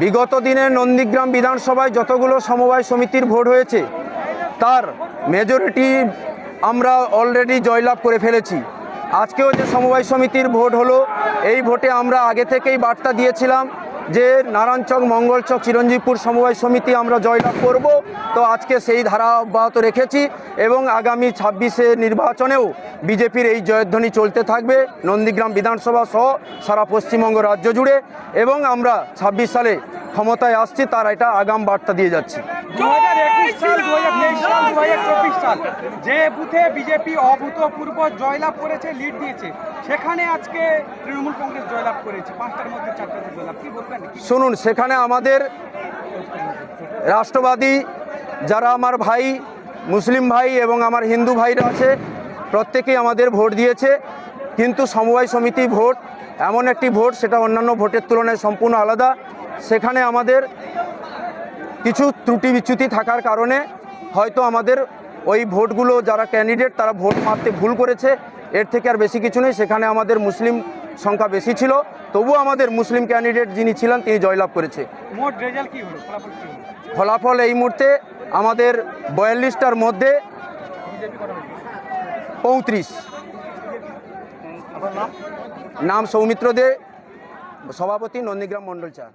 বিগত দিনে নন্দীগ্রাম বিধানসভায় যতগুলো সমবায় সমিতির ভোট হয়েছে তার মেজরিটি আমরা অলরেডি জয়লাভ করে ফেলেছি। আজকেও যে সমবায় সমিতির ভোট হলো, এই ভোটে আমরা আগে থেকেই বার্তা দিয়েছিলাম যে নারায়ণচক, মঙ্গলচক, চিরঞ্জীবপুর সমবায় সমিতি আমরা জয়লাভ করব। তো আজকে সেই ধারা অব্যাহত রেখেছি এবং আগামী 26শে নির্বাচনেও বিজেপির এই জয়ধ্বনি চলতে থাকবে নন্দীগ্রাম বিধানসভা সহ সারা পশ্চিমবঙ্গ রাজ্য জুড়ে, এবং আমরা 26 সালে ক্ষমতায় আসছি তার এটা আগাম বার্তা দিয়ে যাচ্ছি। 2021 সাল, 2023 সাল, 2024 সাল যে বুথে বিজেপি অভূতপূর্ব জয়লাভ করেছে, লিড দিয়েছে, সেখানে আজকে তৃণমূল কংগ্রেস জয়লাভ করেছে, 5টার মধ্যে 4টাতে জয়লাভ। কি বলবেন? শুনুন, সেখানে আমাদের রাষ্ট্রবাদী যারা আমার ভাই, মুসলিম ভাই এবং আমার হিন্দু ভাইরা আছে, প্রত্যেকেই আমাদের ভোট দিয়েছে। কিন্তু সমবায় সমিতি ভোট এমন একটি ভোট, সেটা অন্যান্য ভোটের তুলনায় সম্পূর্ণ আলাদা। সেখানে আমাদের কিছু ত্রুটি বিচ্যুতি থাকার কারণে হয়তো আমাদের ওই ভোটগুলো যারা ক্যান্ডিডেট তারা ভোট মারতে ভুল করেছে, এর থেকে আর বেশি কিছু নেই। সেখানে আমাদের মুসলিম সংখ্যা বেশি ছিল, তবুও আমাদের মুসলিম ক্যান্ডিডেট যিনি ছিলেন তিনি জয়লাভ করেছে। মোট রেজাল্ট কি হলো, ফলাফল কি হলো? ফলাফল এই মুহূর্তে আমাদের 42টার মধ্যে 35। নাম সৌমিত্র দে, সভাপতি, নন্দীগ্রাম মণ্ডল 4।